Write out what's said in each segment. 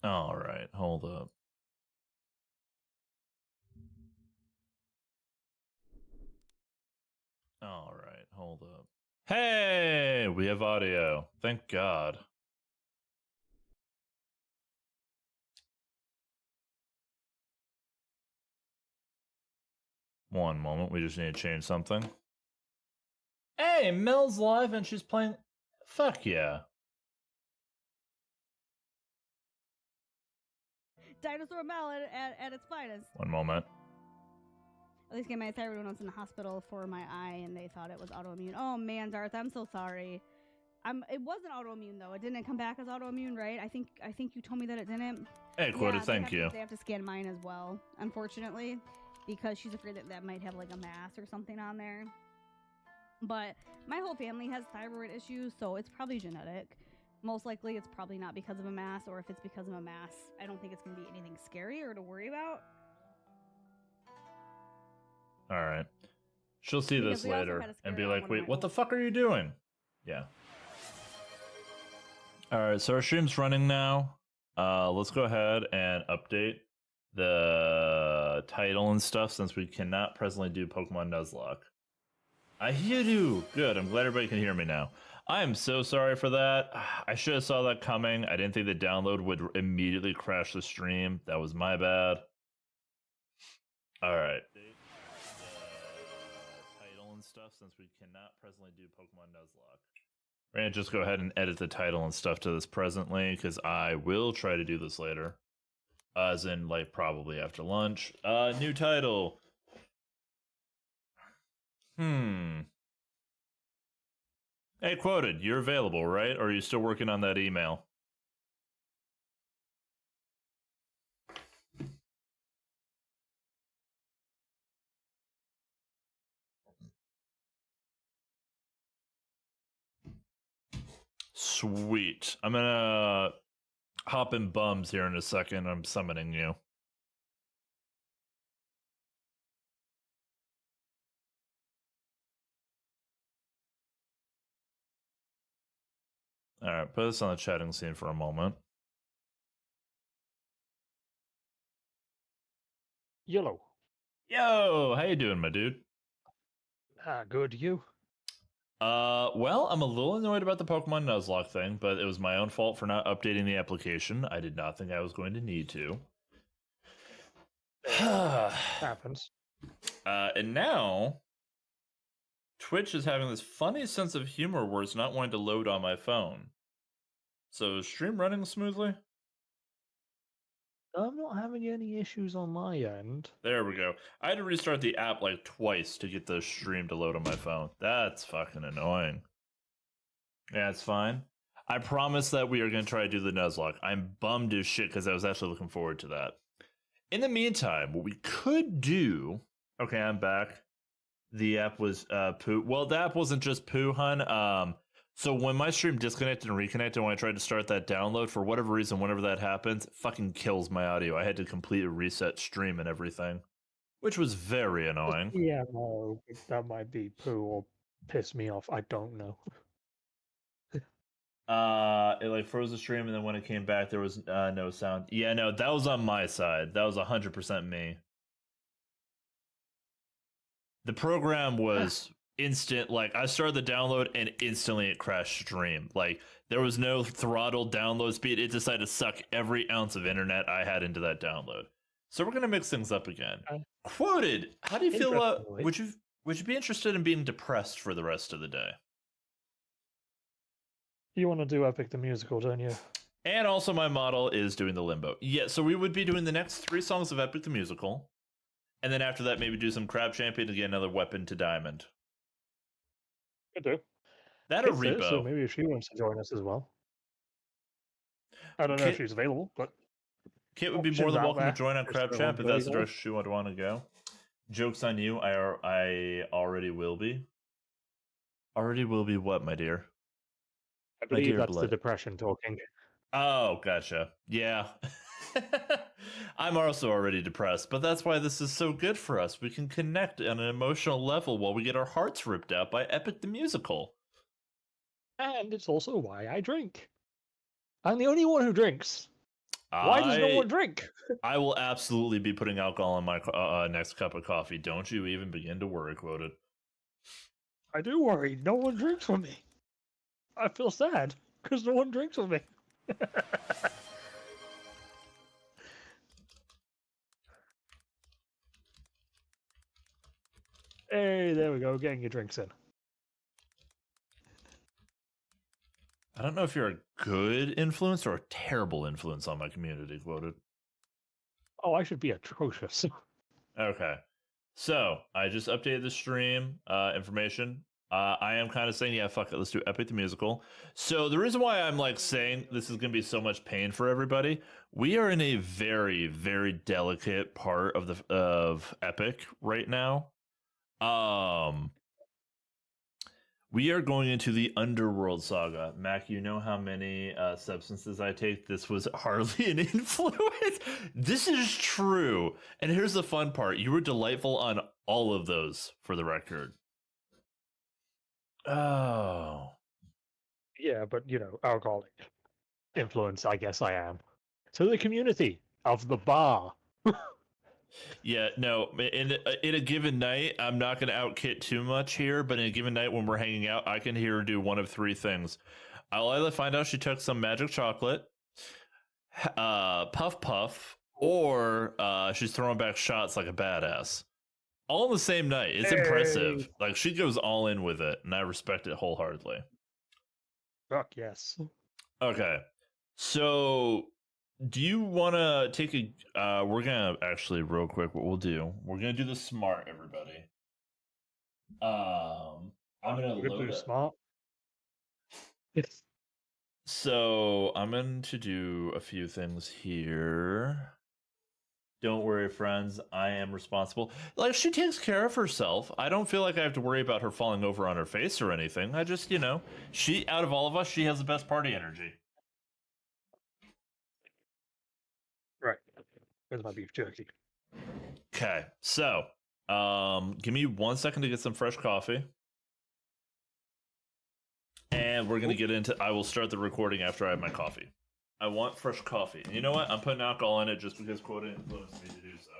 All right, hold up. All right, hold up. Hey, we have audio. Thank God. One moment, we just need to change something. Hey, Mel's live and she's playing. Fuck yeah. Dinosaur Mel at its finest. One moment. At least get my thyroid when I was in the hospital for my eye, and they thought it was autoimmune. Oh man, Darth, I'm so sorry. It wasn't autoimmune though. It didn't come back as autoimmune, right? I think you told me that it didn't. Hey, Quota, thank you. They have to scan mine as well, unfortunately, because she's afraid that might have like a mass or something on there. But my whole family has thyroid issues, so it's probably genetic. Most likely, it's probably not because of a mass, or if it's because of a mass, I don't think it's going to be anything scary or to worry about. All right. She'll see this later and be like, wait, what the fuck are you doing? Yeah. All right, so our stream's running now. Let's go ahead and update the title and stuff since we cannot presently do Pokemon Nuzlocke. I hear you. Good. I'm glad everybody can hear me now. I am so sorry for that. I should have saw that coming. I didn't think the download would immediately crash the stream. That was my bad. All right. Title and stuff since we cannot presently do Pokemon Nuzlocke. We're going to just go ahead and edit the title and stuff to this presently because I will try to do this later. As in, like, probably after lunch. New title. Hey, Quoted, you're available, right? Or are you still working on that email? Sweet. I'm gonna hop in bums here in a second. I'm summoning you. All right, put this on the chatting scene for a moment. Yellow. Yo, how you doing, my dude? Good. You? Well, I'm a little annoyed about the Pokemon Nuzlocke thing, but it was my own fault for not updating the application. I did not think I was going to need to. Happens. And now, Twitch is having this funny sense of humor where it's not wanting to load on my phone. So, is stream running smoothly? I'm not having any issues on my end. There we go. I had to restart the app like twice to get the stream to load on my phone. That's fucking annoying. Yeah, it's fine. I promise that we are going to try to do the Nuzlocke. I'm bummed as shit because I was actually looking forward to that. In the meantime, what we could do... Okay, I'm back. The app was poo. Well, the app wasn't just poo, hun. So when my stream disconnected and reconnected, when I tried to start that download, for whatever reason, whenever that happens, it fucking kills my audio. I had to completely reset stream and everything, which was very annoying. Yeah, no, that might be poo or piss me off. I don't know. It like froze the stream, and then when it came back, there was no sound. Yeah, no, that was on my side. That was 100% me. The program was instant. Like, I started the download and instantly it crashed stream. Like, there was no throttle download speed. It decided to suck every ounce of internet I had into that download. So we're gonna mix things up again. Quoted. How do you feel? Would you be interested in being depressed for the rest of the day? You want to do Epic the Musical, don't you? And also, my model is doing the Limbo. Yeah, so we would be doing the next 3 songs of Epic the Musical. And then after that, maybe do some Crab Champion to get another weapon to Diamond. Could do. That or Repo. So maybe if she wants to join us as well. I don't know if she's available, but... Kit would be more than welcome to join on Crab Champ if that's the direction she would want to go. Joke's on you. I already will be. Already will be what, my dear? I believe that's the depression talking. Oh, gotcha. Yeah. I'm also already depressed, but that's why this is so good for us. We can connect on an emotional level while we get our hearts ripped out by Epic the Musical. And it's also why I drink. I'm the only one who drinks. Why does no one drink? I will absolutely be putting alcohol in my next cup of coffee. Don't you even begin to worry, Quoted. I do worry. No one drinks with me. I feel sad because no one drinks with me. Hey, there we go. Getting your drinks in. I don't know if you're a good influence or a terrible influence on my community, Quoted. Oh, I should be atrocious. Okay. So I just updated the stream information. I am kind of saying, yeah, fuck it, let's do Epic the Musical. So the reason why I'm like saying this is going to be so much pain for everybody, we are in a very, very delicate part of Epic right now. We are going into the Underworld saga. Mac, you know how many substances I take? This was hardly an influence. This is true. And here's the fun part. You were delightful on all of those, for the record. Oh. Yeah, but alcoholic influence, I guess I am. So the community of the bar. Yeah, no, in a given night, I'm not going to outkit too much here, but in a given night when we're hanging out, I can hear her do one of three things. I'll either find out she took some magic chocolate, puff puff, or she's throwing back shots like a badass. All in the same night. It's impressive. Like, she goes all in with it, and I respect it wholeheartedly. Fuck yes. Okay, so do you want to take a we're gonna actually real quick what we'll do, we're gonna do the smart, everybody. I'm gonna load it. Smart. Yes. So I'm going to do a few things here. Don't worry, friends, I am responsible. Like, she takes care of herself. I don't feel like I have to worry about her falling over on her face or anything. I just, she, out of all of us, she has the best party energy. Right. Where's my beef jerky? Okay, so give me 1 second to get some fresh coffee. And we're going to get into... I will start the recording after I have my coffee. I want fresh coffee. And you know what? I'm putting alcohol in it just because Quota influenced me to do so.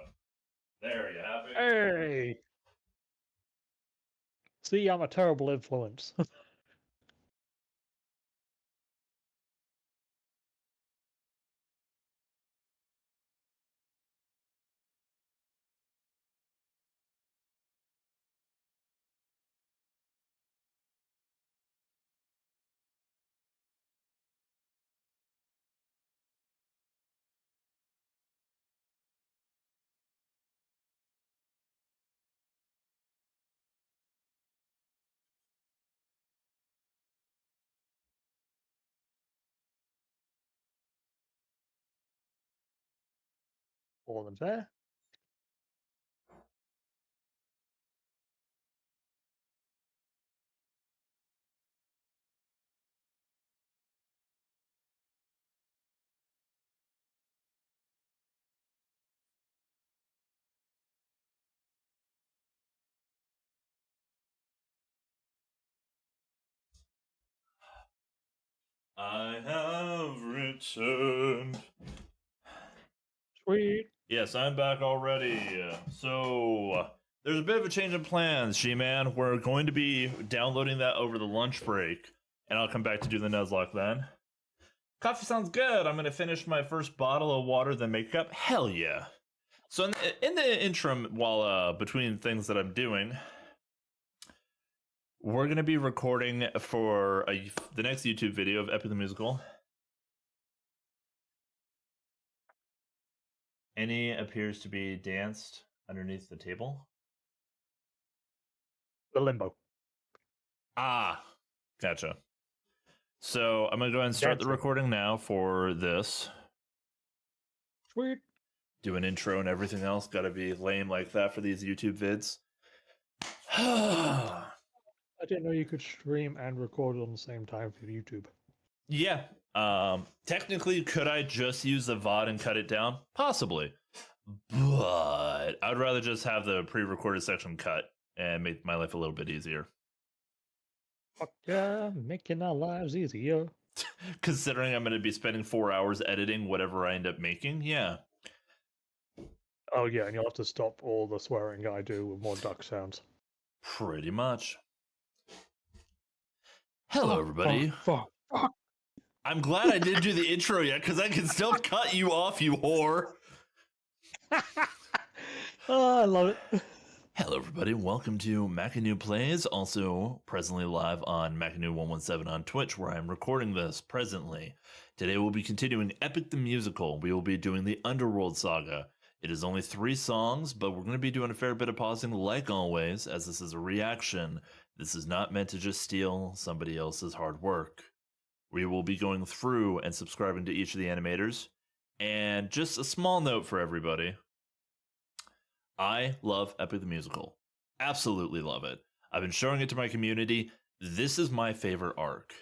There you have it. Hey! See, I'm a terrible influence. All of them there. I have returned. Sweet. Yes, I'm back already. So, there's a bit of a change in plans, G-Man. We're going to be downloading that over the lunch break, and I'll come back to do the Nuzlocke then. Coffee sounds good. I'm going to finish my first bottle of water, then make up. Hell yeah. So, in the interim, while between things that I'm doing, we're going to be recording for the next YouTube video of Epic the Musical. Any appears to be danced underneath the table. The limbo. Ah, gotcha. So I'm going to go ahead and start the recording now for this. Sweet. Do an intro and everything else. Got to be lame like that for these YouTube vids. I didn't know you could stream and record on the same time for YouTube. Yeah. Technically, could I just use the VOD and cut it down? Possibly. But I'd rather just have the pre-recorded section cut and make my life a little bit easier. Fuck yeah, making our lives easier. Considering I'm going to be spending 4 hours editing whatever I end up making, yeah. Oh yeah, and you'll have to stop all the swearing I do with more duck sounds. Pretty much. Hello, everybody. Fuck. I'm glad I didn't do the intro yet, because I can still cut you off, you whore. Oh, I love it. Hello, everybody. Welcome to Macanu Plays, also presently live on Macanu117 on Twitch, where I'm recording this presently. Today we'll be continuing Epic the Musical. We will be doing the Underworld Saga. It is only 3 songs, but we're going to be doing a fair bit of pausing, like always, as this is a reaction. This is not meant to just steal somebody else's hard work. We will be going through and subscribing to each of the animators. And just a small note for everybody. I love Epic the Musical. Absolutely love it. I've been showing it to my community. This is my favorite arc.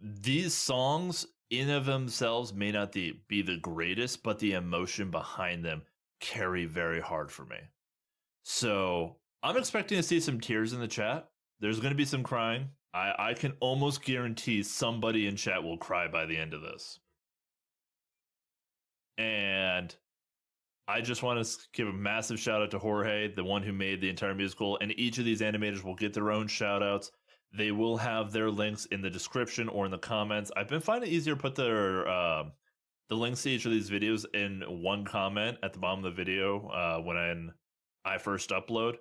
These songs in of themselves may not be the greatest, but the emotion behind them carry very hard for me. So I'm expecting to see some tears in the chat. There's going to be some crying. I can almost guarantee somebody in chat will cry by the end of this. And I just want to give a massive shout out to Jorge, the one who made the entire musical, and each of these animators will get their own shout outs. They will have their links in the description or in the comments. I've been finding it easier to put their the links to each of these videos in one comment at the bottom of the video when I first upload.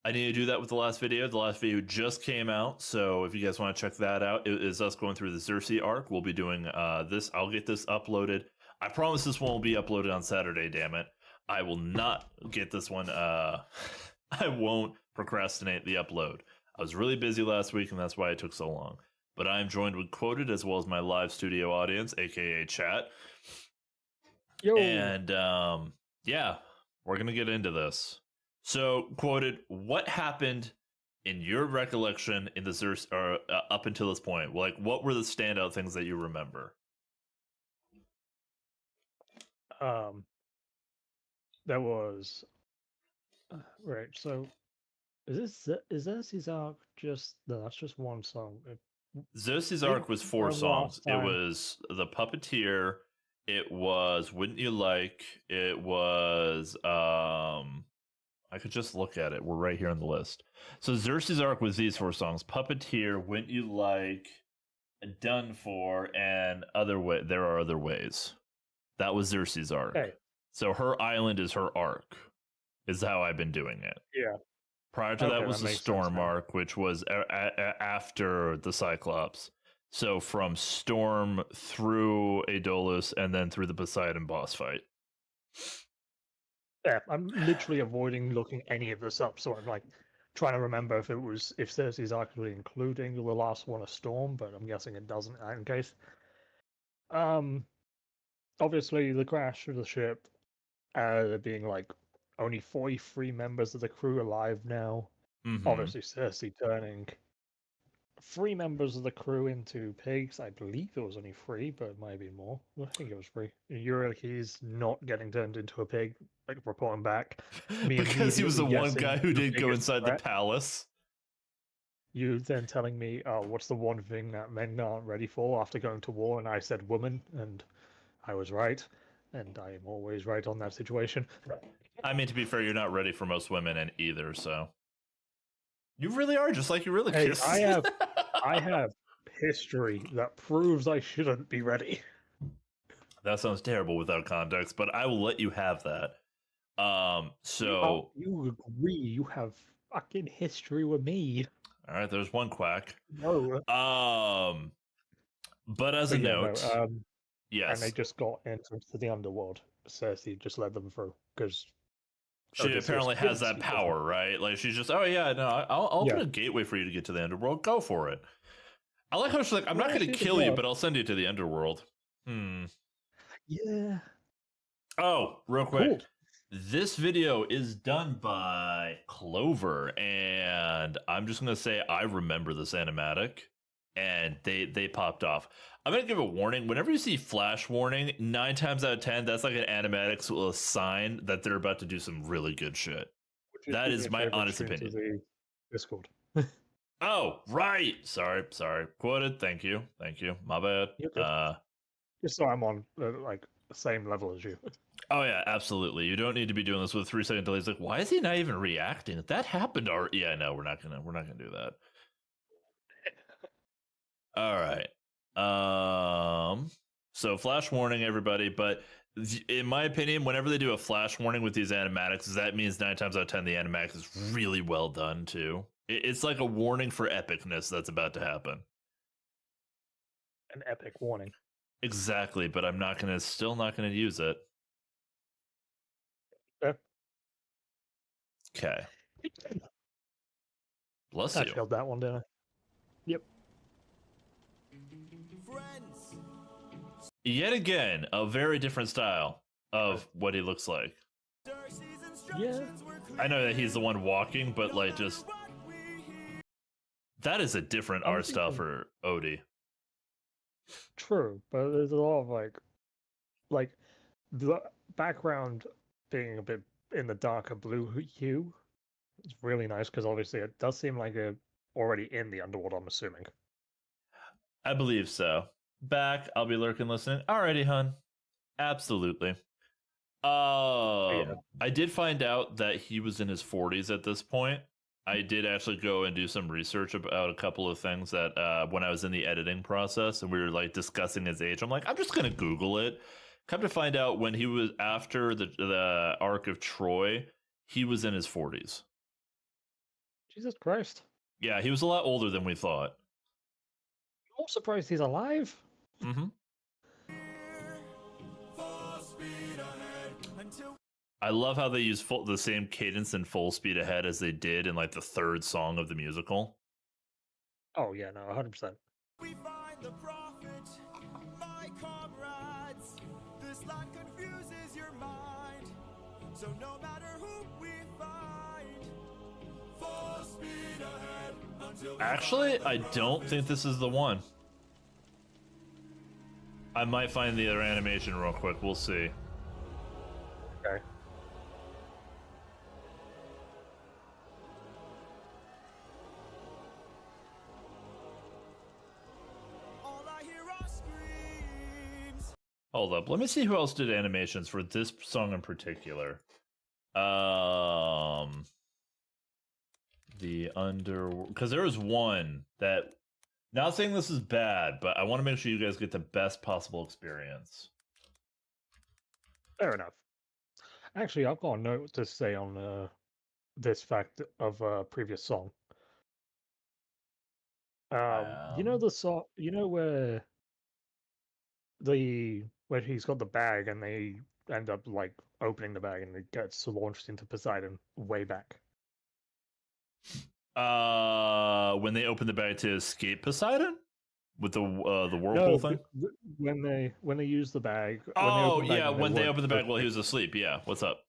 I need to do that with the last video. The last video just came out, so if you guys want to check that out, it is us going through the Xerxes arc. We'll be doing this. I'll get this uploaded. I promise this one will be uploaded on Saturday, damn it. I will not get this one. I won't procrastinate the upload. I was really busy last week, and that's why it took so long. But I am joined with Quoted, as well as my live studio audience, aka chat. Yo. And yeah, we're going to get into this. So, Quoted, what happened in your recollection in the Xerxes, or up until this point? Like, what were the standout things that you remember? There was right. So, is Xerxes arc just no? That's just one song. Xerxes arc was 4 songs. It was The Puppeteer. It was Wouldn't You Like? It was I could just look at it. We're right here on the list. So Xerxes arc was these 4 songs: Puppeteer, Wouldn't You Like, Done For, and There Are Other Ways. That was Xerxes arc. Okay. So her island is her arc, is how I've been doing it. Yeah. Prior to that was the Storm arc, which was after the Cyclops. So from Storm through Aeolus and then through the Poseidon boss fight. Yeah, I'm literally avoiding looking any of this up, so I'm like trying to remember if Xerxes arc actually including the last one, a Storm, but I'm guessing it doesn't in that case. Obviously the crash of the ship, there being like only 43 members of the crew alive now. Mm-hmm. Obviously Cersei turning 3 members of the crew into pigs. I believe it was only 3, but it might have been more. I think it was 3. Eurylochus not getting turned into a pig, like reporting back. Because he was the one guy who didn't go inside the palace. You then telling me, oh, what's the one thing that men aren't ready for after going to war? And I said woman, and I was right. And I am always right on that situation. I mean, to be fair, you're not ready for most women either, so. You really are, just like Eurylochus. Hey, I have history that proves I shouldn't be ready. That sounds terrible without context, but I will let you have that. So you agree? You have fucking history with me. All right, there's one quack. No. But as a note, yes, and they just got entrance to the underworld. Cersei just led them through because she apparently has that power, right? Like she's just, oh yeah, no, I'll open a gateway for you to get to the underworld. Go for it. I like how she's like, I'm not going to kill you, but I'll send you to the underworld. Yeah. Oh, real quick. Cool. This video is done by Clover, and I'm just going to say I remember this animatic, and they popped off. I'm going to give a warning. Whenever you see flash warning, 9 times out of 10, that's like an animatic sign that they're about to do some really good shit. That is my honest opinion. Discord. Oh, right. Sorry. Quoted. Thank you. My bad. You're good. Just so I'm on like the same level as you. Oh yeah, absolutely. You don't need to be doing this with 3 second delays. Like, why is he not even reacting? That happened already. Yeah, no, we're not gonna do that. All right. So flash warning, everybody. But in my opinion, whenever they do a flash warning with these animatics, that means 9 times out of 10 the animatics is really well done too. It's like a warning for epicness that's about to happen. An epic warning. Exactly, but I'm still not gonna use it. Okay. Bless I you. failed that one, didn't I? Yep. Yet again, a very different style of what he looks like. Yeah. I know that he's the one walking, but like just that is a different art style for Odie. True, but there's a lot of like the background being a bit in the darker blue hue. It's really nice because obviously it does seem like they're already in the underworld, I'm assuming. I believe so. Back, I'll be lurking, listening. Alrighty, hun. Absolutely. Yeah. I did find out that he was in his 40s at this point. I did actually go and do some research about a couple of things that when I was in the editing process and we were like discussing his age, I'm like, I'm just gonna Google it. Come to find out, when he was after the Arc of Troy, he was in his 40s. Jesus Christ. Yeah, he was a lot older than we thought. I'm surprised he's alive. Mm-hmm. I love how they use the same cadence in Full Speed Ahead as they did in like the third song of the musical. Oh yeah, no, 100%. We find the prophet, my comrades. This land confuses your mind. So no matter who we find, full speed ahead until we Actually, I don't think this is the one. I might find the other animation real quick. We'll see. Okay. all I hear are screams. Hold up. Let me see who else did animations for this song in particular. The Underworld, because there was one that, not saying this is bad, but I want to make sure you guys get the best possible experience. Fair enough. Actually, I've got a note to say on this fact of a previous song. You know the song, you know where he's got the bag and they end up like opening the bag and it gets launched into Poseidon way back. When they open the bag to escape Poseidon with the whirlpool thing. When they use the bag. Oh yeah, when they open the bag while he was asleep. Yeah, what's up?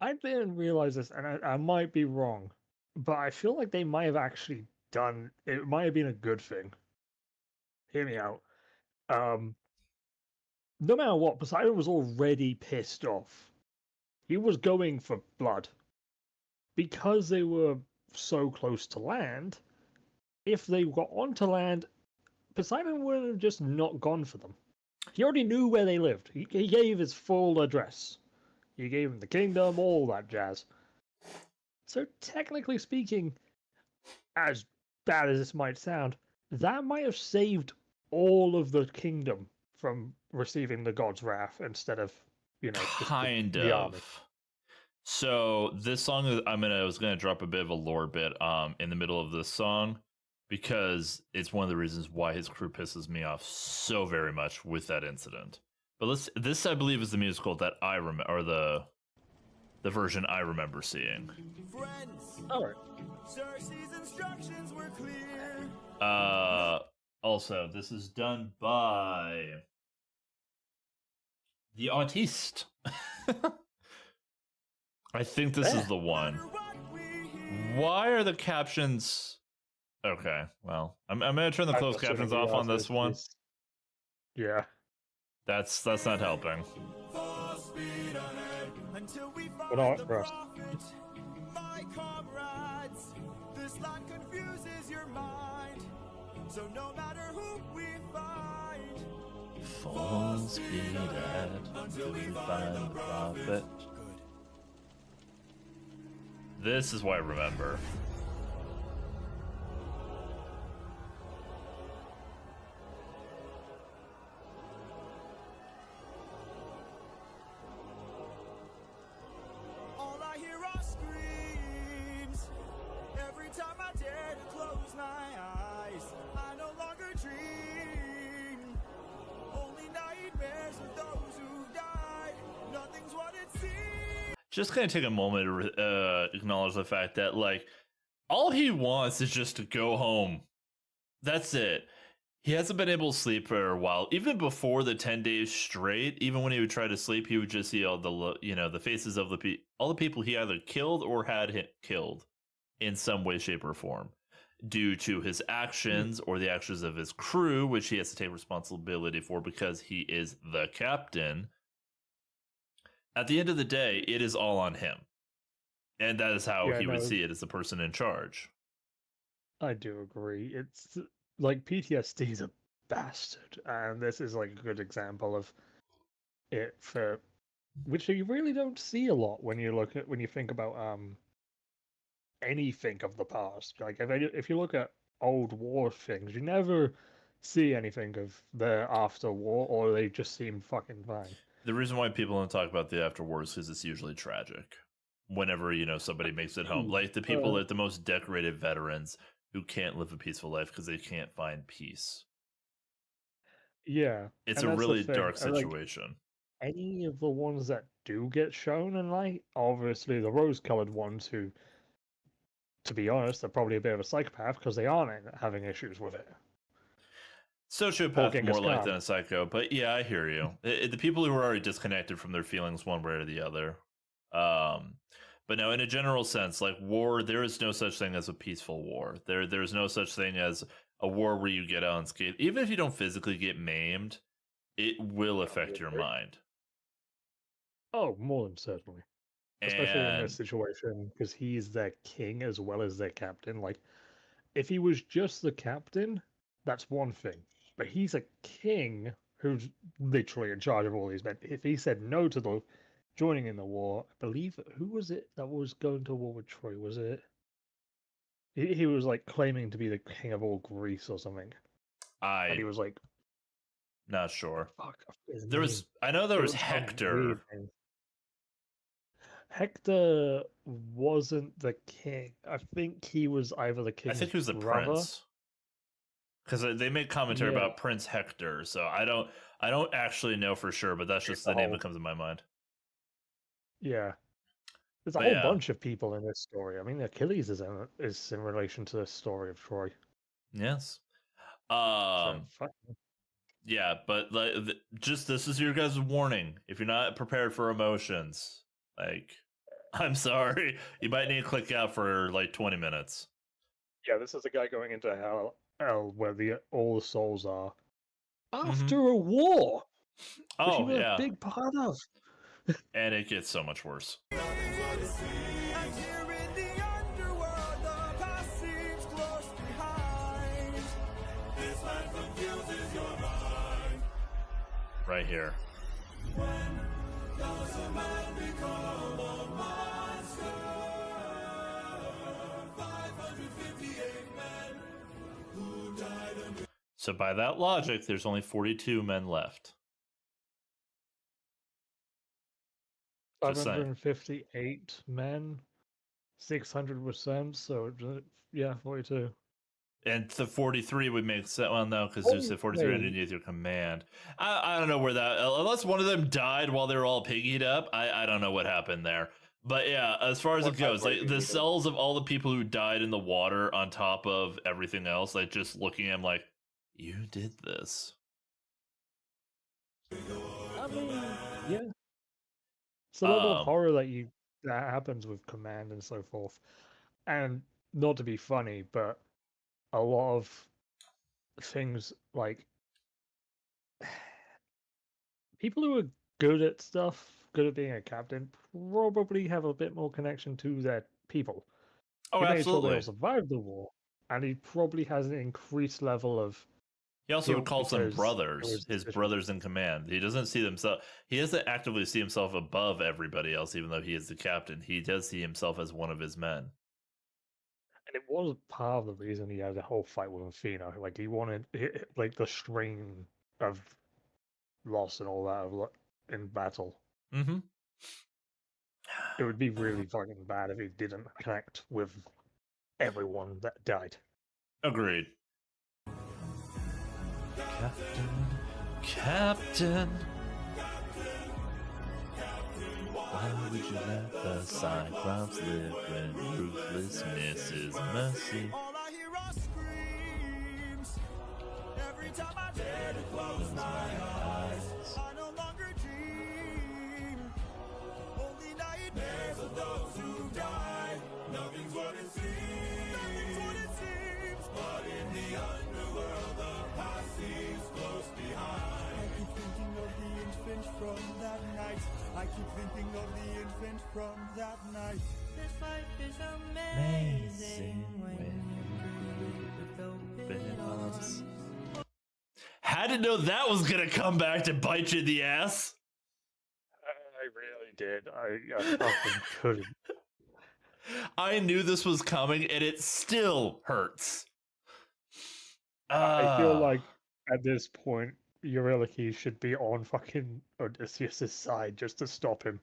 I didn't realize this, and I might be wrong, but I feel like they might have actually done. It might have been a good thing. Hear me out. No matter what, Poseidon was already pissed off. He was going for blood. Because they were so close to land, if they got onto land, Poseidon would have just not gone for them. He already knew where they lived. He gave his full address. He gave him the kingdom, all that jazz. So technically speaking, as bad as this might sound, that might have saved all of the kingdom from receiving the god's wrath instead of, just kind the army. of. So this song, I was gonna drop a bit of a lore bit in the middle of this song because it's one of the reasons why his crew pisses me off so very much with that incident. But this I believe is the musical that I remember, or the version I remember seeing. Friends, All right. Cersei's instructions were clear. Also, this is done by the artiste. I think this is the one. Why are the captions? Okay, well, I'm gonna turn the closed captions off on this one. Yeah, that's not helping. Until we But all right, Russ. my comrades. This land So no matter who we find, Full speed ahead until we find the prophet. good. This is what I remember. All I hear are screams. Every time I dare to close my eyes, I no longer dream. Only nightmares of those who died. Nothing's what it seems. Just gonna take a moment to acknowledge the fact that, like, all he wants is just to go home. That's it. He hasn't been able to sleep for a while. Even before the 10 days straight, even when he would try to sleep, he would just see all the faces of all the people he either killed or had killed in some way, shape, or form due to his actions or the actions of his crew, which he has to take responsibility for because he is the captain. At the end of the day, it is all on him. And that is how Yeah, he would no. see it as the person in charge. I do agree. It's like PTSD is a bastard, and this is like a good example of it for which you really don't see a lot when you think about anything of the past. Like if you look at old war things, you never see anything of the after war, or they just seem fucking fine. The reason why people don't talk about the after war is because it's usually tragic. Whenever, somebody makes it home. Like the people that the most decorated veterans who can't live a peaceful life because they can't find peace. Yeah, It's and a that's the really thing, dark and, like, situation. any of the ones that do get shown in light, obviously the rose-colored ones who, to be honest, are probably a bit of a psychopath because they aren't having issues with it. Sociopath Genghis more like Khan. than a psycho, but yeah, I hear you. The people who are already disconnected from their feelings one way or the other. But no, in a general sense, like war, there is no such thing as a peaceful war. There's no such thing as a war where you get unscathed. Even if you don't physically get maimed, it will affect your mind. Oh, more than certainly. Especially in And this situation, because he's their king as well as their captain. Like, if he was just the captain, that's one thing. But he's a king who's literally in charge of all these men. If he said no to the joining in the war, I believe, who was it that was going to war with Troy? Was it? He was like claiming to be the king of all Greece or something. And he I'm was like, not sure. fuck, I forget his There name. was, I know there It was some Hector. weird name. Hector wasn't the king. I think he was either the I king's think he was the brother. prince. Because they made commentary Yeah. about Prince Hector, so I don't actually know for sure, but that's just the name that comes in my mind. Yeah. There's a But whole yeah. bunch of people in this story. I mean, Achilles is in relation to the story of Troy. Yes. So, fuck. Yeah, but just this is your guys' warning. If you're not prepared for emotions, like, I'm sorry, you might need to click out for like 20 minutes. Yeah, this is the guy going into hell where all the souls are. Mhm. After a war! Which he Oh was yeah, a big part of. and it gets so much worse. And here in the underworld, the past seems close behind. This land confuses your mind. Right here. Does a man become a monster? 558 men who died under. So by that logic, there's only 42 men left. Just saying. 558 men, 600%, so yeah, 42. And the 43 would make sense. Well, no, because there's the 43 wait. underneath your command. I don't know where that, unless one of them died while they were all piggied up. I don't know what happened there. But yeah, as far as it What's that goes, like word the you cells of all the people who died in the water on top of everything else, like just looking at him like, you did this. I mean, yeah. It's a lot of horror that happens with command and so forth. And not to be funny, but a lot of things like people who are good at stuff, good at being a captain, probably have a bit more connection to their people. Oh, They made sure absolutely. they'll survive the war, and he probably has an increased level of. He also Guilt calls them because it brothers, was his decision. brothers in command. He doesn't see himself. He doesn't actively see himself above everybody else, even though he is the captain. He does see himself as one of his men. And it was part of the reason he had a whole fight with Athena. Like he wanted, like the strain of loss and all that in battle. Mm-hmm. It would be really fucking bad if he didn't connect with everyone that died. Agreed. Captain. Why would you let the Cyclops live when ruthlessness is mercy? All I hear are screams. Every time I dare to close my eyes, I no longer dream. Only nightmares of those who died. Nothing's what it seems. Nothing's what it seems. But in the underworld, the past seems close behind. I keep thinking of the infant from that night. I keep thinking of the infant from that night. This life is amazing when you breathe with open arms. Had to know that was gonna come back to bite you in the ass. I really did. I fucking couldn't. I knew this was coming, and it still hurts. I feel like at this point, Eurylochus should be on fucking Odysseus' side just to stop him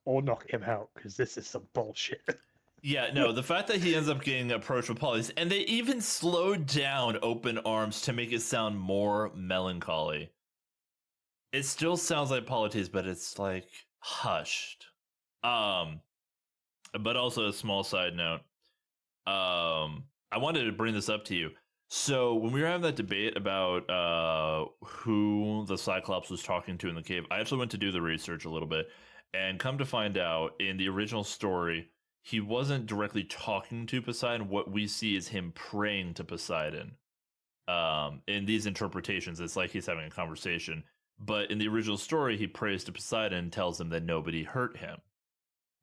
or knock him out, because this is some bullshit. Yeah, no, the fact that he ends up getting approached with Polys, and they even slowed down Open Arms to make it sound more melancholy. It still sounds like Polites, but it's like hushed. But also a small side note. I wanted to bring this up to you. So when we were having that debate about who the Cyclops was talking to in the cave, I actually went to do the research a little bit, and come to find out, in the original story, he wasn't directly talking to Poseidon. What we see is him praying to Poseidon. In these interpretations, it's like he's having a conversation. But in the original story, he prays to Poseidon and tells him that nobody hurt him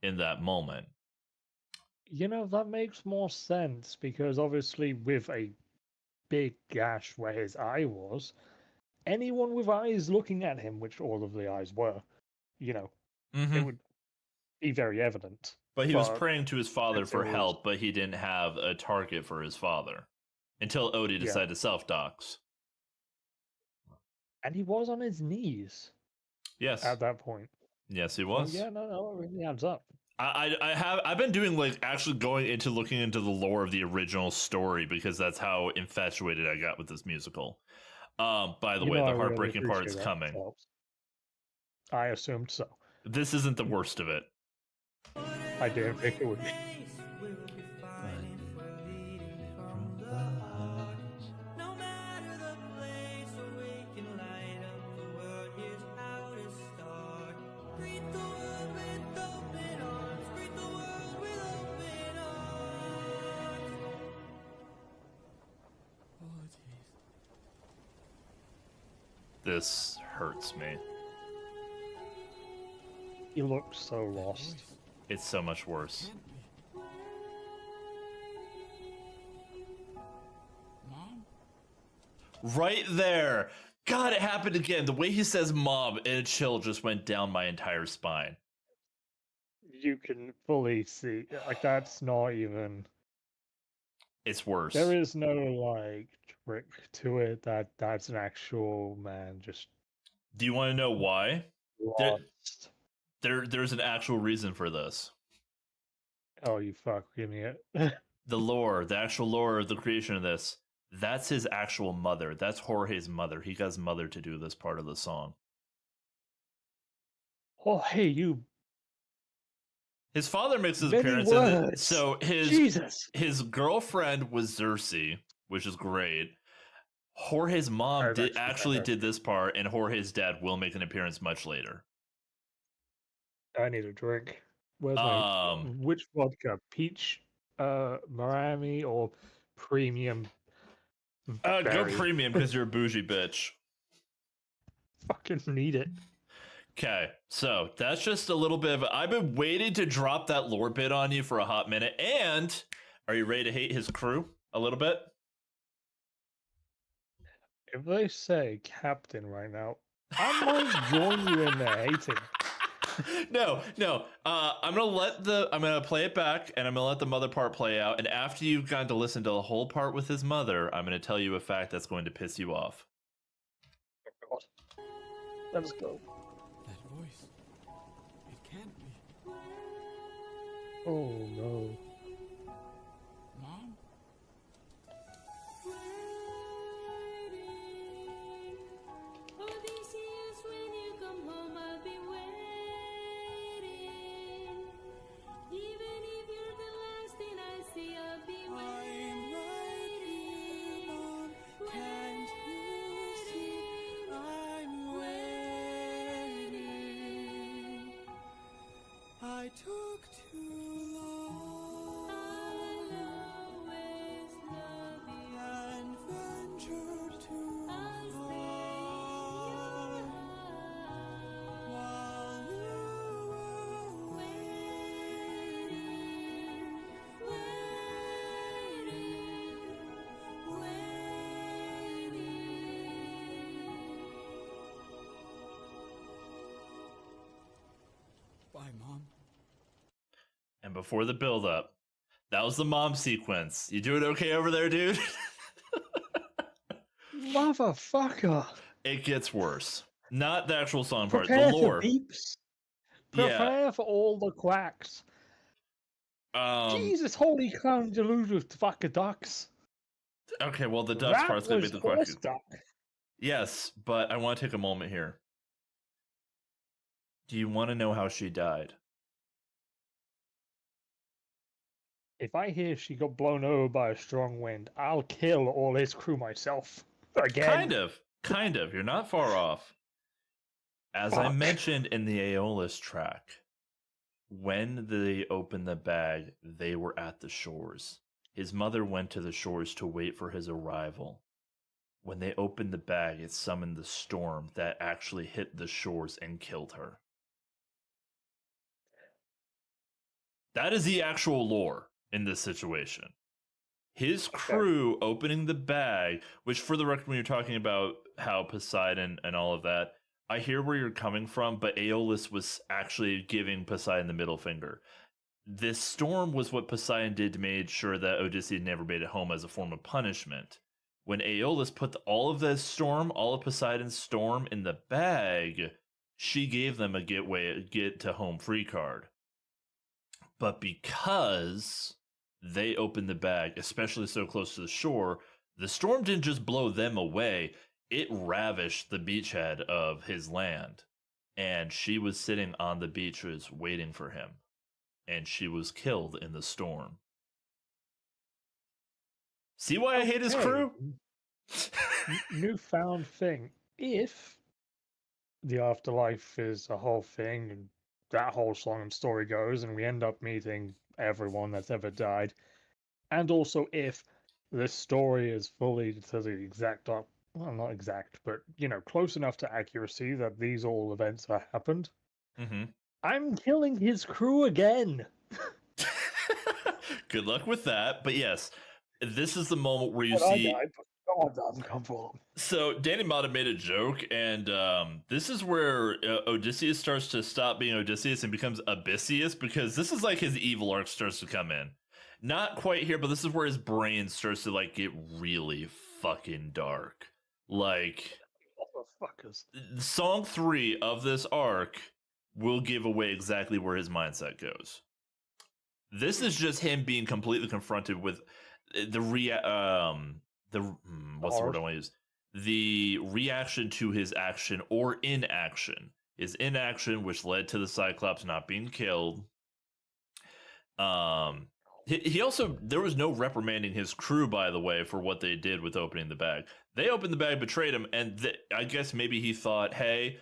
in that moment. You know, that makes more sense, because obviously with a big gash where his eye was, anyone with eyes looking at him, which all of the eyes were, you know, it would be very evident. But he was But praying to his father for it was- help, but he didn't have a target for his father until Odie Yeah. decided to self-dox. And he was on his knees Yes. at that point. Yes, he So, was. yeah, no, it really adds up. I've been doing, like, actually looking into the lore of the original story, because that's how infatuated I got with this musical. By the You way, know, the I really heartbreaking appreciate part's that, coming. Phelps. I assumed so. This isn't the worst of it. I didn't think it would be. We'll be fine if we're leading from the heart. No matter the place where we can light up the world, here's how to start. Greet the world with open arms. Greet the world with open arms. This hurts me. He looked so lost. It's so much worse. Right there. God, it happened again. The way he says "mom" and a chill just went down my entire spine. You can fully see, like, that's not even. It's worse. There is no, like, trick to it. That's an actual man just Do you want to know why? There- lost. There's an actual reason for this. Oh, you fucking idiot. The lore, the actual lore of the creation of this, that's his actual mother. That's Jorge's mother. He got his mother to do this part of the song. Oh, hey, you. His father makes his Many appearance in it. words. So Jesus. his girlfriend was Xerxes, which is great. Jorge's mom That's did actually better. did this part, and Jorge's dad will make an appearance much later. I need a drink. Where's my. Which vodka? Peach, Miami, or premium? Go berry? premium because you're a bougie bitch. Fucking need it. Okay, so that's just a little bit of. I've been waiting to drop that lore bit on you for a hot minute. And are you ready to hate his crew a little bit? If they say captain right now, I might join you in there hating. No. I'm gonna play it back, and I'm gonna let the mother part play out. And after you've gotten to listen to the whole part with his mother, I'm gonna tell you a fact that's going to piss you off. God. Let's go. That voice. It can't be. Oh no. Mom? Odysseus, when you come home, I'll be waiting. Even if you're the last thing I see, I'll be I'm right here, Mom. Can't you see? I'm waiting. I took too long I'll always love you. and ventured too I'll stay in far your heart. while you were Bye, Mom. And before the build up, that was the mom sequence. You doing okay over there, dude? Motherfucker. It gets worse. Not the actual song part, Prepare the for lore. beeps. Yeah. Prepare for all the quacks. Jesus, holy crown deluded fucker ducks. Okay, well the ducks That part's gonna be was the horse question. duck. Yes, but I want to take a moment here. Do you want to know how she died? If I hear she got blown over by a strong wind, I'll kill all his crew myself. Again. Kind of. You're not far off. As I Fuck. mentioned in the Aeolus track, when they opened the bag, they were at the shores. His mother went to the shores to wait for his arrival. When they opened the bag, it summoned the storm that actually hit the shores and killed her. That is the actual lore in this situation. His crew opening the bag, which for the record, when you're talking about how Poseidon and all of that, I hear where you're coming from, but Aeolus was actually giving Poseidon the middle finger. This storm was what Poseidon did to make sure that Odysseus never made it home as a form of punishment. When Aeolus put all of Poseidon's storm in the bag, she gave them a get to home free card. But because they opened the bag, especially so close to the shore, the storm didn't just blow them away, it ravished the beachhead of his land. And she was sitting on the beaches waiting for him. And she was killed in the storm. See why I hate his crew? Newfound thing. If the afterlife is a whole thing, and that whole song and story goes, and we end up meeting everyone that's ever died, and also if this story is fully to the exact, well, not exact, but close enough to accuracy that these all events have happened, I'm killing his crew again. Good luck with that. But yes, this is the moment where you But see. God, I'm comfortable. So Danny Mata made a joke, and this is where Odysseus starts to stop being Odysseus and becomes Abyssius, because this is like his evil arc starts to come in. Not quite here, but this is where his brain starts to like get really fucking dark. Like, Motherfuckers. song 3 of this arc will give away exactly where his mindset goes. This is just him being completely confronted with what's the word I want to use? The reaction to his action or inaction. His inaction, which led to the Cyclops not being killed. He also, there was no reprimanding his crew, by the way, for what they did with opening the bag. They opened the bag, betrayed him, and I guess maybe he thought, hey,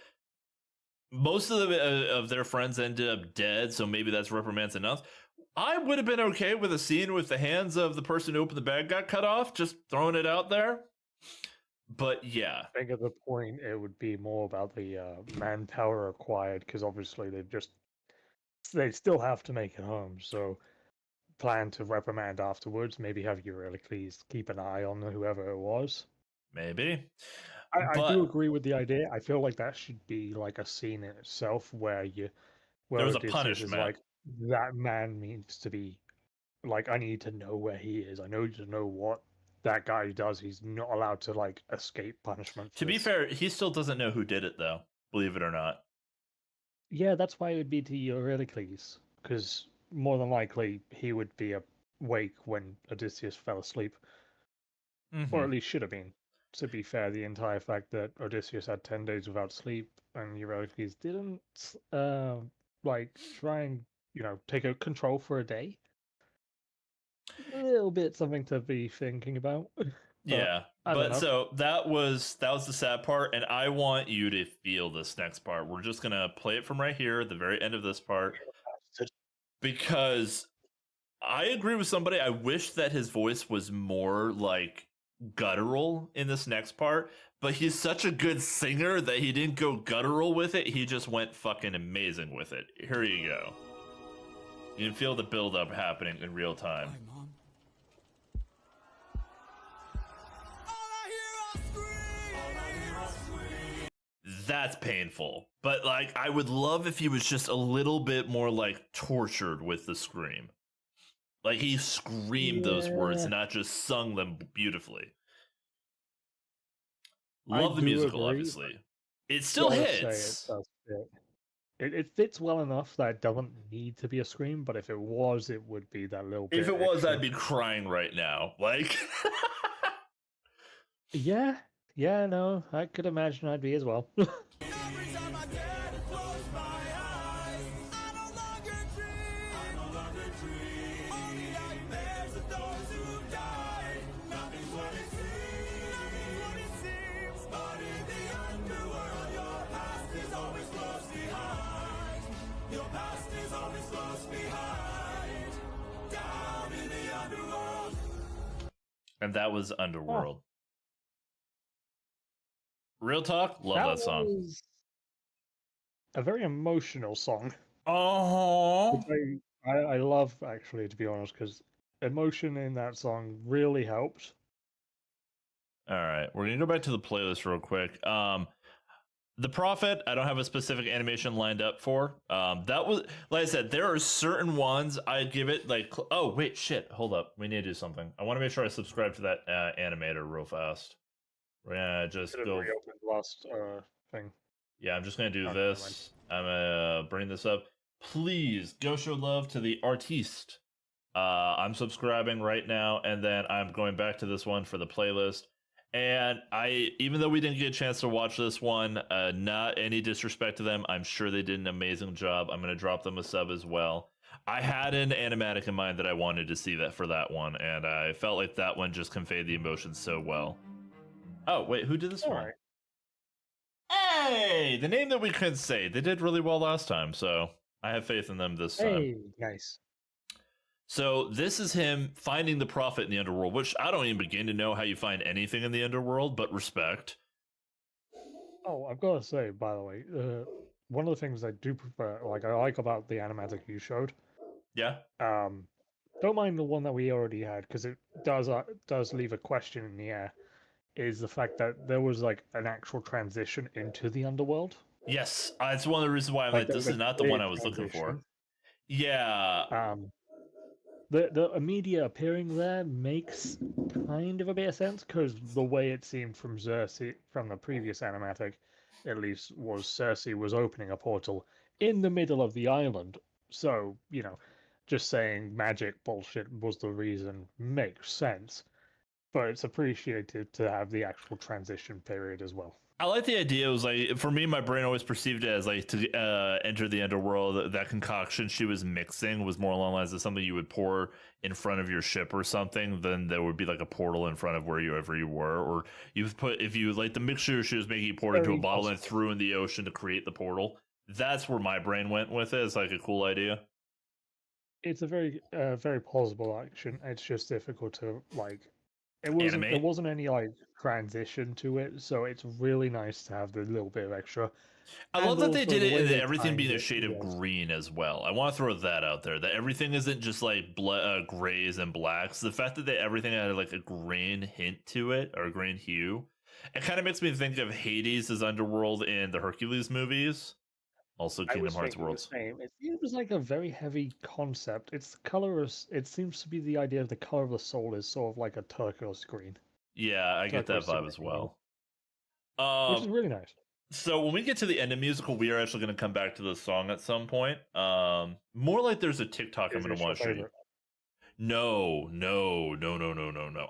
most of their friends ended up dead, so maybe that's reprimands enough. I would have been okay with a scene with the hands of the person who opened the bag got cut off, just throwing it out there. But yeah. I think at the point it would be more about the manpower required, because obviously they still have to make it home, so plan to reprimand afterwards, maybe have Eurycles keep an eye on whoever it was. Maybe. I But do agree with the idea. I feel like that should be like a scene in itself where there's a Odysseus is punishment. like, that man needs to be like, I need to know where he is. I need to know what that guy does. He's not allowed to like escape punishment. For To be this. fair, he still doesn't know who did it, though. Believe it or not. Yeah, that's why it would be to Eurycles, because more than likely he would be awake when Odysseus fell asleep, or at least should have been. To be fair, the entire fact that Odysseus had 10 days without sleep and Eurycles didn't like try and take a control for a day, a little bit something to be thinking about. Yeah, I don't but know. so that was the sad part, and I want you to feel this next part. We're just gonna play it from right here, the very end of this part, because I agree with somebody. I wish that his voice was more like guttural in this next part, but he's such a good singer that he didn't go guttural with it. He just went fucking amazing with it. Here you go. You can feel the buildup happening in real time. Hi, Mom. All I hear are screams. That's painful. But like, I would love if he was just a little bit more like tortured with the scream. Like he screamed those words, Yeah. not just sung them beautifully. I Love the do musical, agree, obviously. It still Gotta say hits. it does fit. It fits well enough that it doesn't need to be a scream, but if it was, it would be that little bit If it was, extra. I'd be crying right now. Like, Yeah, no, I could imagine I'd be as well. Every time I dare to close my eyes, I no longer dream. Only nightmares of those who died. Nothing's what it seems. But in the underworld, your past is always close behind. Your past is always close behind. Down in the underworld. and that was Underworld. Real talk, love that song. was a very emotional song. Oh, Which I love, actually, to be honest, because emotion in that song really helped. all right. We're gonna go back to the playlist real quick. The Prophet, I don't have a specific animation lined up for. That was, like I said, there are certain ones I'd give it like. Oh wait, shit, hold up. We need to do something. I want to make sure I subscribe to that animator real fast. We're gonna just Should have go. reopened the last thing. Yeah, I'm just gonna do Oh, never mind. this. I'm gonna bring this up. Please go show love to the artiste. I'm subscribing right now, and then I'm going back to this one for the playlist. And even though we didn't get a chance to watch this one, not any disrespect to them, I'm sure they did an amazing job. I'm gonna drop them a sub as well. I had an animatic in mind that I wanted to see that for that one, and I felt like that one just conveyed the emotions so well. Oh wait, who did this one? Alright. Hey, the name that we couldn't say. They did really well last time, so I have faith in them this time. Hey, nice. So this is him finding the Prophet in the underworld, which I don't even begin to know how you find anything in the underworld, but respect. Oh, I've got to say, by the way, one of the things I do prefer, like I like about the animatic you showed, Yeah. don't mind the one that we already had because it does leave a question in the air. Is the fact that there was like an actual transition into the underworld. Yes, it's one of the reasons why I'm like, there this was is a not the clear one I was looking for. transition. Yeah. The Amidia appearing there makes kind of a bit of sense because the way it seemed from Cersei, from the previous animatic, at least, was Cersei was opening a portal in the middle of the island. So, just saying magic bullshit was the reason makes sense. But it's appreciated to have the actual transition period as well. I like the idea. It was like, for me, my brain always perceived it as like to enter the underworld. That concoction she was mixing was more along the lines of something you would pour in front of your ship or something. Then there would be like a portal in front of wherever you were, or you put, if you like the mixture she was making, you poured into a Very bottle and possible. threw in the ocean to create the portal. That's where my brain went with it. It's like a cool idea. It's a very, very plausible action. It's just difficult to like. There Animate. wasn't any like transition to it, so it's really nice to have the little bit of extra. I And love that they also did the it way and they everything being a timed it, shade of yes. green as well. I want to throw that out there, that everything isn't just like grays and blacks. The fact that everything had like a green hint to it, or a green hue, It kind of makes me think of Hades' underworld in the Hercules movies. Also, I Kingdom was Hearts thinking the worlds. same. It seems like a very heavy concept. It's the color of. It seems to be the idea of the color of the soul is sort of like a turquoise green, Yeah, I get that turquoise vibe as green, well. which is really nice. So when we get to the end of musical, we are actually going to come back to the song at some point. More like there's a TikTok I'm Is going it to your want to show you. favorite? No.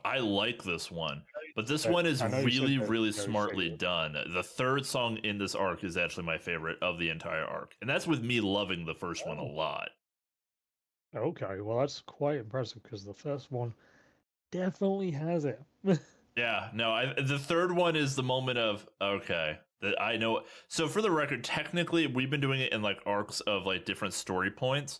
I like this one, but this I- one is I know you said really, that really it's very smartly favorite. done. The third song in this arc is actually my favorite of the entire arc, and that's with me loving the first one a Oh. lot. Okay, well that's quite impressive because the first one definitely has it. Yeah, no, the third one is the moment of okay, that I know. So for the record, technically we've been doing it in like arcs of like different story points.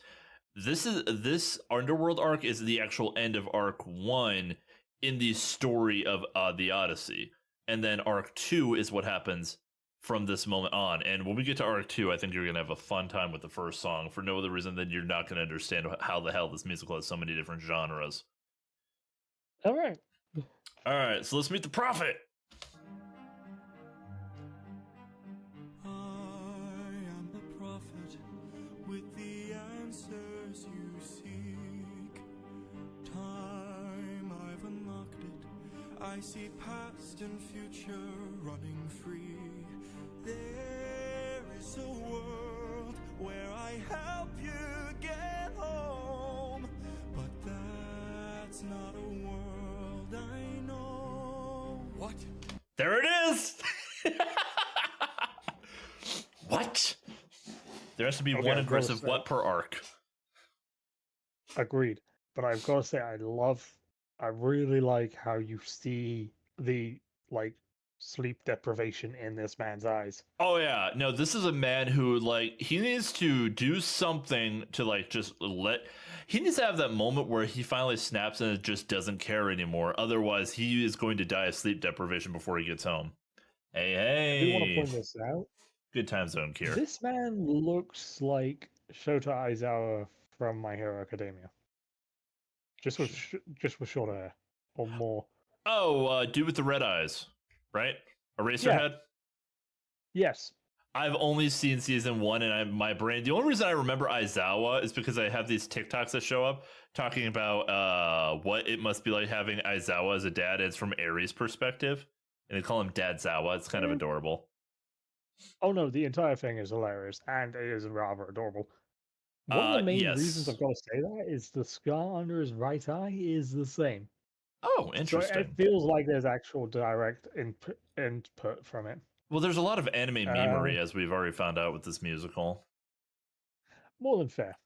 This Underworld arc is the actual end of arc 1 in the story of the Odyssey. And then arc 2 is what happens from this moment on. And when we get to arc 2, I think you're going to have a fun time with the first song for no other reason than you're not going to understand how the hell this musical has so many different genres. All right. All right, so let's meet the prophet. I am the prophet with the answers you seek. Time, I've unlocked it. I see past and future running free. There is a world where I help you get home, but that's not a world I know. What? There it is. What? There has to be Okay, one I've gotta aggressive say- what per arc. Agreed. But I've got to say, I really like how you see the like sleep deprivation in this man's eyes. Oh yeah, no, this is a man who like he needs to do something to like just he needs to have that moment where he finally snaps and it just doesn't care anymore. Otherwise, he is going to die of sleep deprivation before he gets home. I do want to Hey, point this out. good time zone, Kier. This man looks like Shota Aizawa from My Hero Academia. Just with shorter hair or more. Oh, dude with the red eyes, right? Eraserhead. Yes. I've only seen season 1, and my brain. The only reason I remember Aizawa is because I have these TikToks that show up talking about what it must be like having Aizawa as a dad. It's from Aries' perspective, and they call him Dad Zawa. It's kind of Mm. adorable. Oh no, the entire thing is hilarious and it is rather adorable. One of the main reasons Yes. I've got to say that is the scar under his right eye is the same. Oh, So interesting. it feels like there's actual direct input from it. Well, there's a lot of anime memery, Uh, as we've already found out with this musical. More than fair.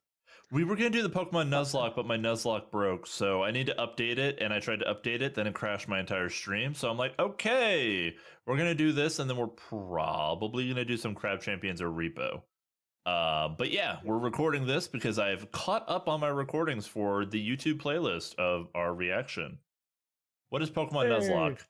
We were going to do the Pokemon Nuzlocke, but my Nuzlocke broke, so I need to update it, and I tried to update it, then it crashed my entire stream, so I'm like, okay, we're going to do this, and then we're probably going to do some Crab Champions or Repo. But yeah, we're recording this because I've caught up on my recordings for the YouTube playlist of our reaction. What is Pokemon Yay. Nuzlocke?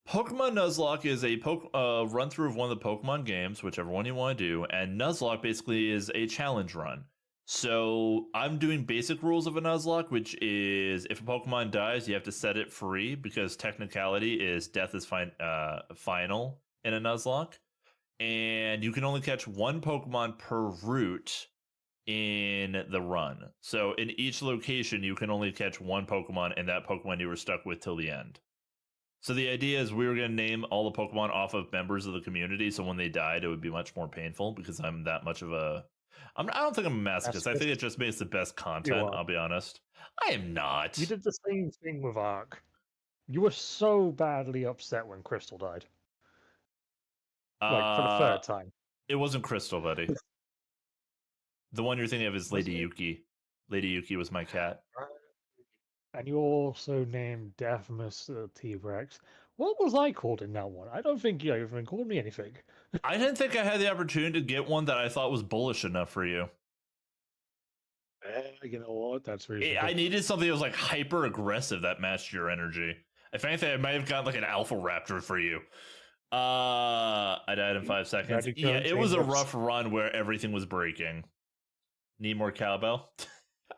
Pokemon Nuzlocke is a run through of one of the Pokemon games, whichever one you want to do, and Nuzlocke basically is a challenge run. So I'm doing basic rules of a Nuzlocke, which is if a Pokemon dies, you have to set it free because technicality is death is final in a Nuzlocke, and you can only catch one Pokemon per route in the run. So in each location, you can only catch one Pokemon, and that Pokemon you were stuck with till the end. So the idea is we were going to name all the Pokemon off of members of the community, so when they died, it would be much more painful because I'm that much of a... I don't think I'm a masochist. I think it just makes the best content, are. I'll be honest. I am not. You did the same thing with Ark. You were so badly upset when Crystal died. Like, for the third time. It wasn't Crystal, buddy. The one you're thinking of is Lady Yuki. Lady Yuki was my cat. And you also named Deathmas T-Rex. What was I called in that one? I don't think you even called me anything. I didn't think I had the opportunity to get one that I thought was bullish enough for you. You know what? That's reasonable. I needed something that was like hyper aggressive that matched your energy. If anything, I might have gotten like an Alpha Raptor for you. I died in 5 seconds. Magic Yeah, Jones it was a Raindrops. rough run where everything was breaking. Need more cowbell?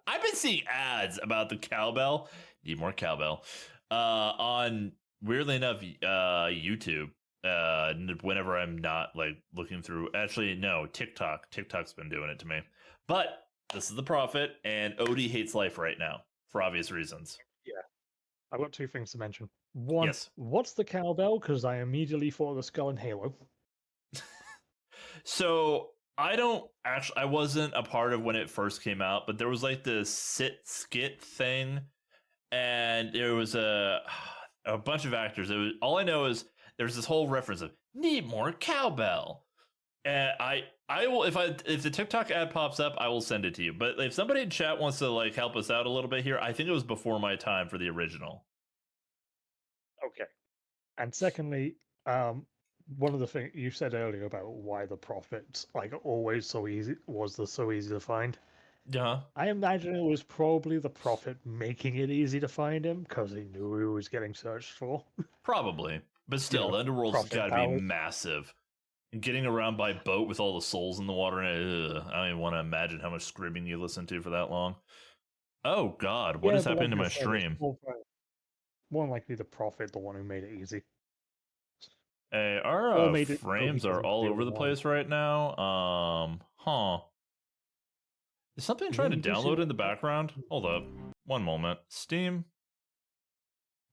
I've been seeing ads about the cowbell. Need more cowbell. On weirdly enough, YouTube. whenever I'm not like looking through. Actually, no, TikTok's been doing it to me. But this is the Prophet, and Odie hates life right now for obvious reasons. I've got two things to mention. One, Yes. what's the cowbell? Because I immediately thought of the skull in Halo. So I wasn't a part of when it first came out, but there was like the sit skit thing, and there was a bunch of actors. All I know is there's this whole reference of need more cowbell. And I will if the TikTok ad pops up, I will send it to you. But if somebody in chat wants to like help us out a little bit here, I think it was before my time for the original. Okay. And secondly, one of the things you said earlier about why the Prophet like always so easy to find. Yeah. I imagine it was probably the Prophet making it easy to find him because he knew he was getting searched for. Probably. But still, know, the underworld's Prophet got to be powers. massive. And getting around by boat with all the souls in the water, I don't even want to imagine how much screaming you listen to for that long. Oh God, what is but happening to like I my said, it's stream? more likely the Prophet, the one who made it easy. Hey, Or our made it so he frames are doesn't all feel over the alone. place right now. Is something trying to you do see download that- in the background? Hold up. One moment. Steam?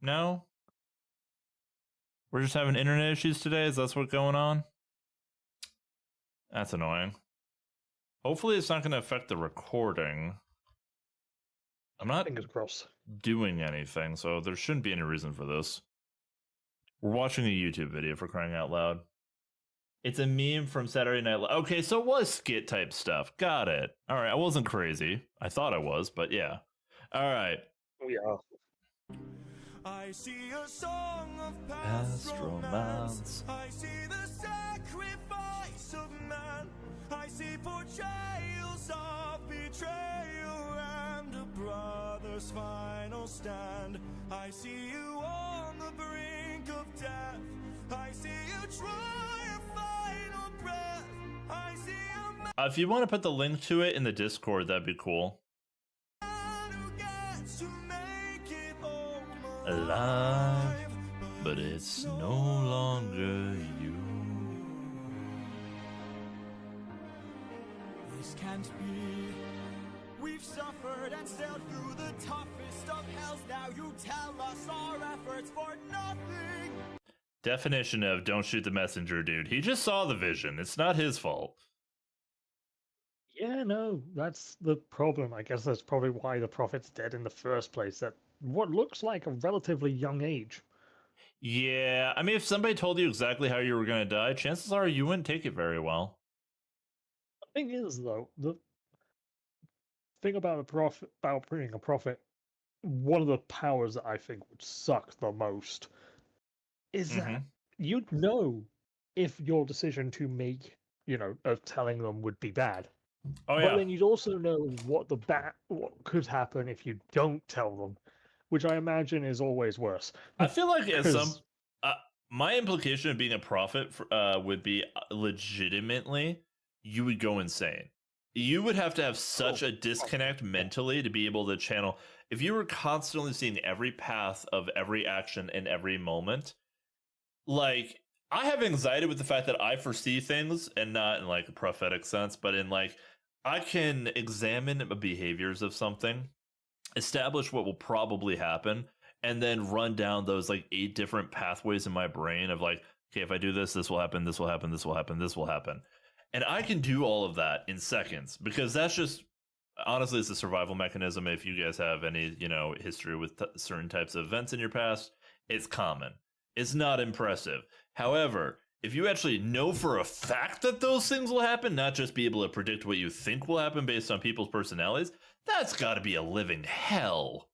No? We're just having internet issues today? Is that what's going on? That's annoying. Hopefully it's not going to affect the recording. I'm not Fingers crossed. doing anything, so there shouldn't be any reason for this. We're watching a YouTube video, for crying out loud. It's a meme from Saturday Night Live. Okay, so it was skit type stuff. Got it. All right, I wasn't crazy. I thought I was, but yeah. All right. We are. I see a song of Past past romance. romance. I see the sacrifice of man. I see portrayals of betrayal and a brother's final stand. I see you on the brink of death. I see you try your final breath. I see a man If you want to put the link to it in the Discord, that'd be cool. who gets to make it home Alive, but it's no longer you. This can't be. We've suffered and sailed through the toughest of hells. Now you tell us our efforts for nothing. Definition of don't shoot the messenger, dude. He just saw the vision. It's not his fault. Yeah, no, that's the problem. I guess that's probably why the Prophet's dead in the first place. At what looks like a relatively young age. Yeah, I mean, if somebody told you exactly how you were going to die, chances are you wouldn't take it very well. The thing is, though, the thing about being a prophet, one of the powers that I think would suck the most is that you'd know if your decision to make, of telling them would be bad. Oh, But yeah. then you'd also know what could happen if you don't tell them, which I imagine is always worse. I feel like as some. 'Cause- My implication of being a prophet would be legitimately, you would go insane. You would have to have such a disconnect mentally to be able to channel. If you were constantly seeing every path of every action in every moment, like, I have anxiety with the fact that I foresee things, and not in like a prophetic sense, but in like, I can examine the behaviors of something, establish what will probably happen, and then run down those like 8 different pathways in my brain of like, okay, if I do this, this will happen, this will happen, this will happen, this will happen. And I can do all of that in seconds because that's just, honestly, it's a survival mechanism. If you guys have any, history with certain types of events in your past, it's common. It's not impressive. However, if you actually know for a fact that those things will happen, not just be able to predict what you think will happen based on people's personalities, that's got to be a living hell.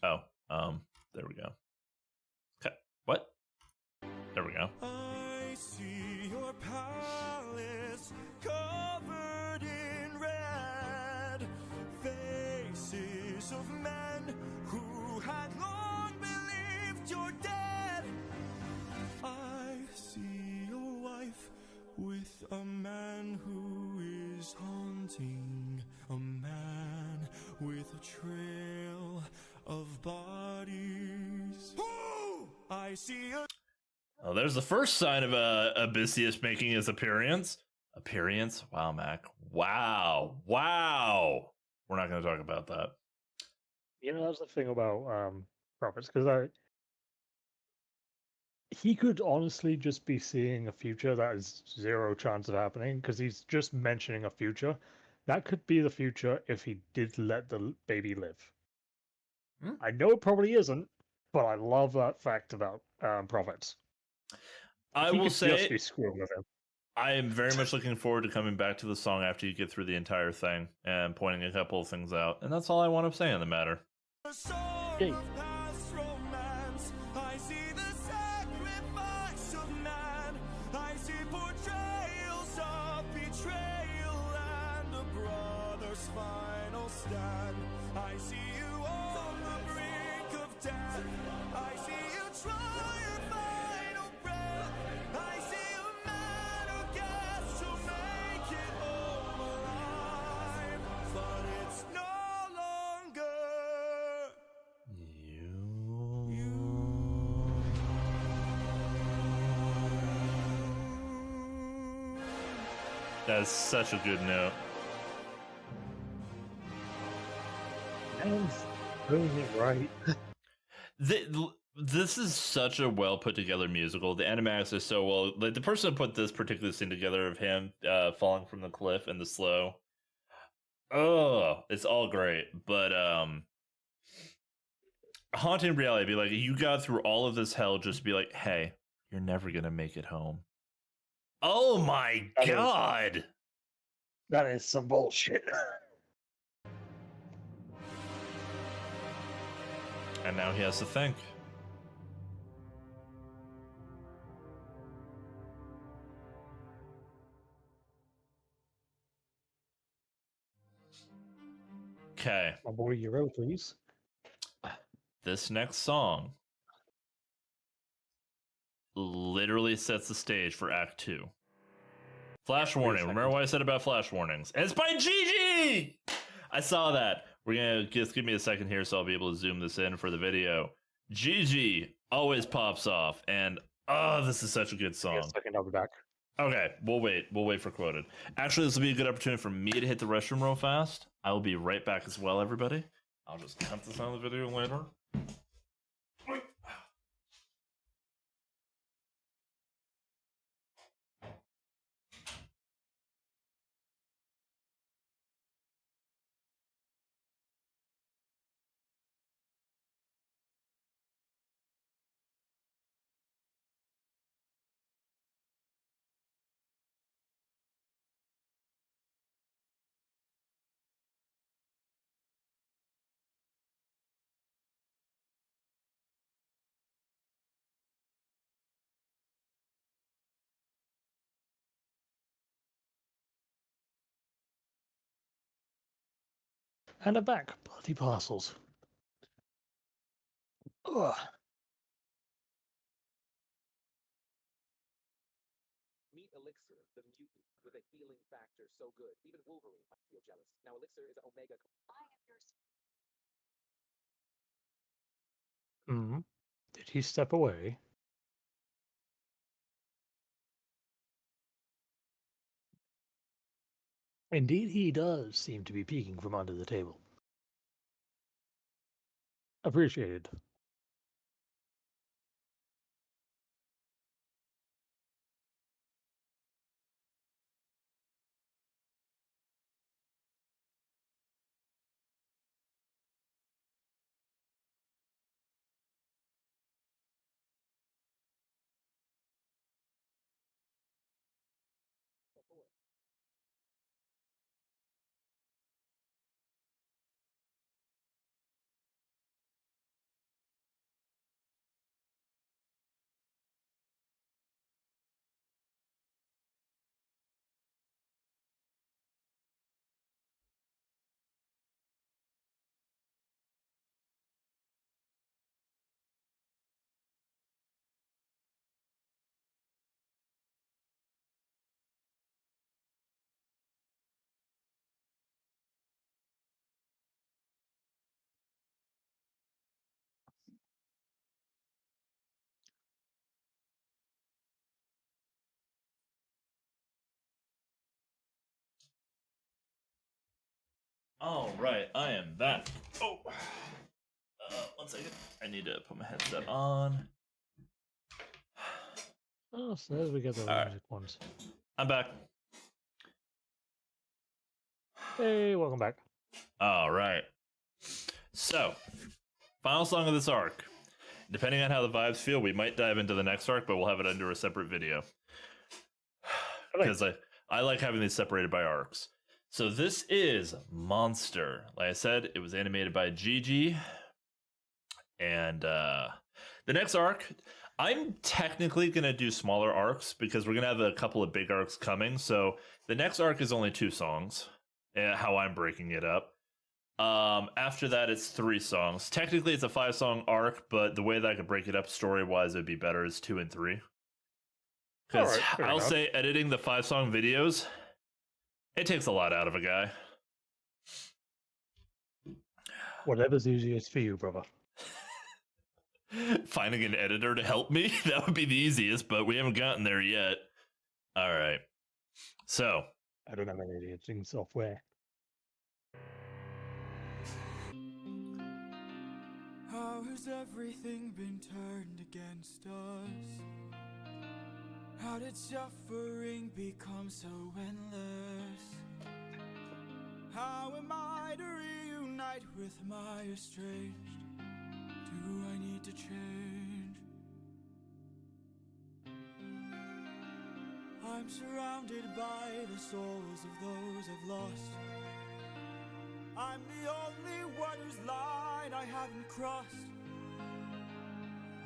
Yeah. Oh, there we go. Okay, what? There we go. I see your palace covered in red, faces of men who had long believed you're dead. I see your wife with a man who is haunting, a man with a trail of bodies I see a Oh, there's the first sign of Abyssius making his appearance. Appearance? Wow, Mac. Wow. Wow. We're not going to talk about that. You know, that's the thing about prophets, because he could honestly just be seeing a future that is zero chance of happening, because he's just mentioning a future. That could be the future if he did let the baby live. Hmm. I know it probably isn't, but I love that fact about prophets. I He will could just say be screwing with him. I am very much looking forward to coming back to the song after you get through the entire thing and pointing a couple of things out. And that's all I want to say on the matter. song Yay. of past romance. I see the sacrifice of man. I see portrayals of betrayal and a brother's final stand. I see you on the brink of death. I see you try your final breath. I see a man who gets to make it home alive, but it's no longer That's such a good note. And doing it right. This is such a well put together musical. The animatics are so well. Like the person who put this particular scene together of him falling from the cliff and the slow. Oh, it's all great. But haunting reality, be like, you got through all of this hell just to be like, hey, you're never gonna make it home. Oh my That is- god. That is some bullshit. And now he has to think. Okay, My boy Euro, please. this next song literally sets the stage for Act 2. Flash warning. Remember what I said about flash warnings? And it's by Gigi! I saw that. We're gonna just give me a second here so I'll be able to zoom this in for the video. Gigi always pops off, and oh, this is such a good song. Yes, second, I'll be back. Okay, we'll wait. We'll wait for quoted. Actually, this will be a good opportunity for me to hit the restroom real fast. I will be right back as well, everybody. I'll just cut this on the video later. And I'm back. Bloody parcels. Ugh. Meet Elixir, the mutant with a healing factor so good, even Wolverine might feel jealous. Now Elixir is Omega. Did he step away? Indeed, he does seem to be peeking from under the table. Appreciated. All right, I am back. Oh, 1 second. I need to put my headset on. Oh, so there's we get the Alright. music ones. I'm back. Hey, welcome back. All right. So, final song of this arc. Depending on how the vibes feel, we might dive into the next arc, but we'll have it under a separate video. Because I like having these separated by arcs. So this is Monster. Like I said, it was animated by Gigi. And the next arc, I'm technically going to do smaller arcs because we're going to have a couple of big arcs coming. So the next arc is only 2 songs, how I'm breaking it up. After that, it's 3 songs. Technically, it's a 5-song arc, but the way that I could break it up story-wise, it'd be better is 2 and 3. Because Alright, fair I'll enough. say editing the 5-song videos, it takes a lot out of a guy. Whatever's easiest for you, brother. Finding an editor to help me, that would be the easiest, but we haven't gotten there yet. All right. So, I don't have any editing software. How has everything been turned against us? How did suffering become so endless? How am I to reunite with my estranged? Do I need to change? I'm surrounded by the souls of those I've lost. I'm the only one whose line I haven't crossed.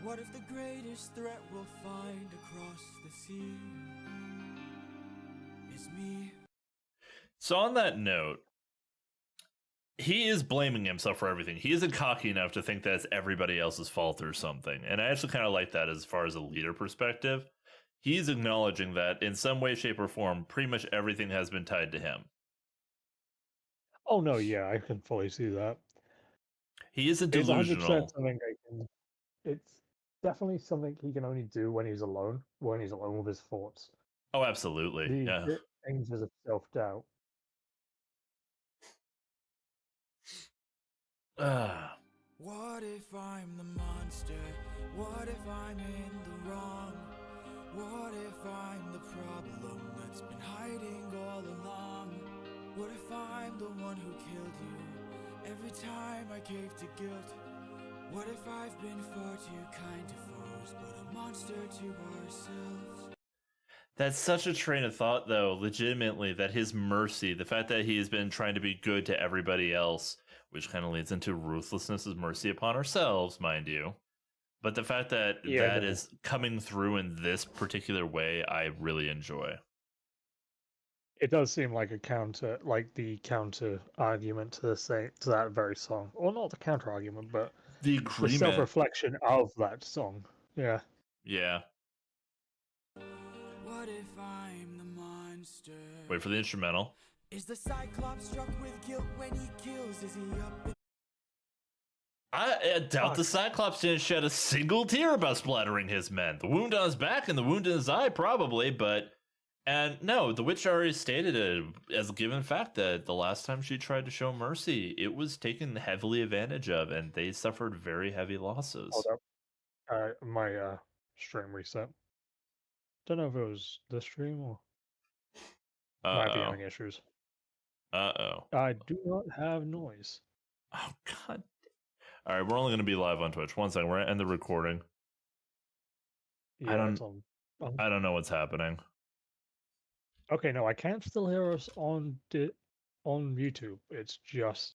What if the greatest threat we'll find across the sea is me? so on that note, he is blaming himself for everything. He isn't cocky enough to think that it's everybody else's fault or something. And I actually kind of like that as far as a leader perspective. He's acknowledging that in some way, shape, or form, pretty much everything has been tied to him. Oh no, yeah, I can fully see that. He isn't It's 100% delusional. something I can. It's definitely something he can only do when he's alone with his thoughts. Oh, absolutely. The Yeah. things of self-doubt. What if I'm the monster? What if I'm in the wrong? What if I'm the problem that's been hiding all along? What if I'm the one who killed you every time I cave to guilt? What if I've been far too kind to foes, but a monster to ourselves? That's such a train of thought, though, legitimately, that his mercy, the fact that he has been trying to be good to everybody else, which kind of leads into ruthlessness as mercy upon ourselves, mind you. But the fact that Yeah, that no. is coming through in this particular way, I really enjoy. It does seem like the counter argument to that very song, or not the counter argument, but The the agreement. self-reflection of that song. Yeah. Yeah. What if I'm the monster? Wait for the instrumental. Is the Cyclops struck with guilt when he kills? Is he up in I doubt the Fuck. Cyclops didn't shed a single tear about splattering his men. The wound on his back and the wound in his eye, probably, but... And no, the witch already stated it as a given fact that the last time she tried to show mercy, it was taken heavily advantage of, and they suffered very heavy losses. Hold up. My stream reset. Don't know if it was this stream or might be Uh-oh. having issues. Uh-oh. I do not have noise. Oh, God. All right, we're only going to be live on Twitch. 1 second, we're going to end the recording. Yeah, don't- it's on. I don't know what's happening. Okay, no, I can still hear us on YouTube. It's just